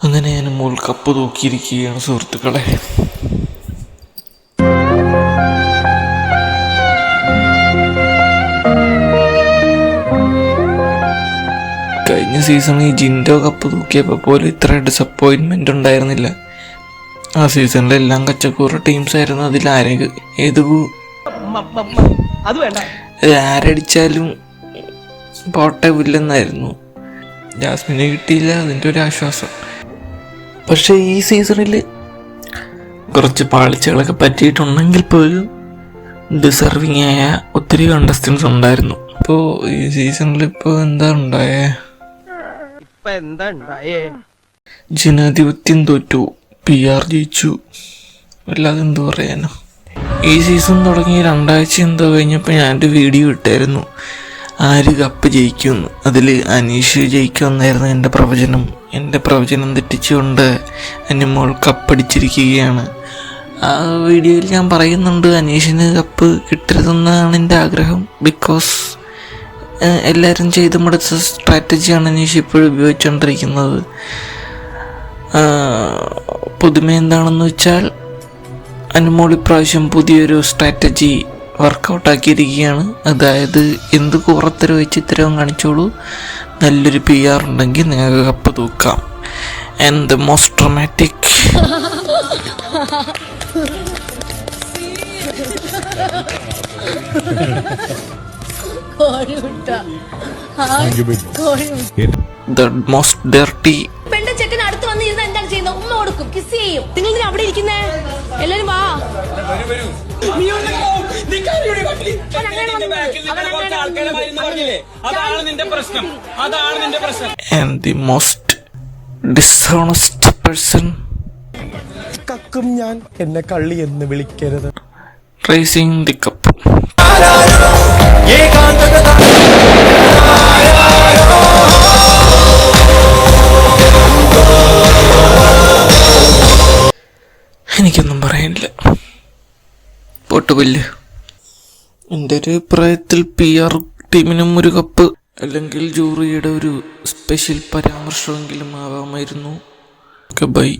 അങ്ങനെ അനുമോൾ കപ്പ് തൂക്കിയിരിക്കുകയാണ് സുഹൃത്തുക്കളെ. കഴിഞ്ഞ സീസണിൽ ജിൻഡോ കപ്പ് തൂക്കിയപ്പോൾ പോലും ഇത്ര ഡിസപ്പോയിൻമെൻ്റ് ഉണ്ടായിരുന്നില്ല. ആ സീസണിലെല്ലാം കച്ചക്കൂറ ടീംസ് ആയിരുന്നു. അതിൽ ആരടിച്ചാലും പോട്ടവില്ലെന്നായിരുന്നു. ജാസ്മിനെ കിട്ടിയില്ല, അതിൻ്റെ ഒരു ആശ്വാസം. പക്ഷേ ഈ സീസണിൽ കുറച്ച് പാളിച്ചകളൊക്കെ പറ്റിയിട്ടുണ്ടെങ്കിൽ പോലും ഡിസർവിങ് ആയ ഒത്തിരി കണ്ടസ്റ്റൻസ് ഉണ്ടായിരുന്നു. ഇപ്പോൾ ഈ സീസണിൽ ഇപ്പോൾ എന്താ ഉണ്ടായേ? ജനാധിപത്യം തോറ്റു, PR ജയിച്ചു, അല്ലാതെ എന്തു പറയാനോ. ഈ സീസൺ തുടങ്ങി 2 ആഴ്ച എന്തോ കഴിഞ്ഞപ്പോൾ ഞാനൊരു വീഡിയോ ഇട്ടായിരുന്നു, ആര് കപ്പ് ജയിക്കുമെന്ന്. അതിൽ അനീഷ് ജയിക്കുമെന്നായിരുന്നു എൻ്റെ പ്രവചനം തെറ്റിച്ചുകൊണ്ട് അനുമോൾ കപ്പടിച്ചിരിക്കുകയാണ്. ആ വീഡിയോയിൽ ഞാൻ പറയുന്നുണ്ട് അനീഷിന് കപ്പ് കിട്ടരുതെന്നാണ് എൻ്റെ ആഗ്രഹം. ബിക്കോസ് എല്ലാവരും ചെയ്ത് മടുത്ത സ്ട്രാറ്റജിയാണ് അനീഷ് ഇപ്പോഴും ഉപയോഗിച്ചുകൊണ്ടിരിക്കുന്നത്. പുതുമ എന്താണെന്ന് വെച്ചാൽ അനുമോൾ ഇപ്രാവശ്യം പുതിയൊരു സ്ട്രാറ്റജി വർക്കൗട്ടാക്കിയിരിക്കുകയാണ്. അതായത് എന്ത് കുറത്തരവും വെച്ചിത്തരവും കാണിച്ചോളൂ, നല്ലൊരു PR ഉണ്ടെങ്കിൽ നിങ്ങൾക്ക് കപ്പ് തൂക്കാം. And the most dramatic the most dirty അടുത്ത് വന്നിരുന്ന എന്താണ് ചെയ്യുന്നത്? ഉമ്മ കൊടുക്കും, കിസ് ചെയ്യും. നിങ്ങൾ അവിടെ ഇരിക്കുന്നേ? എല്ലാരും വാ. and the most dishonest person കക്കും ഞാൻ, എന്നെ കള്ളി എന്ന് വിളിക്കരുത്. raising the cup. എനിക്കൊന്നും പറയാനില്ല, പൊട്ടുപല്ല്. എൻ്റെ ഒരു അഭിപ്രായത്തിൽ PR ടീമിനും ഒരു കപ്പ് അല്ലെങ്കിൽ ജൂറിയുടെ ഒരു സ്പെഷ്യൽ പരാമർശമെങ്കിലും ആവാമായിരുന്നു. ബൈ.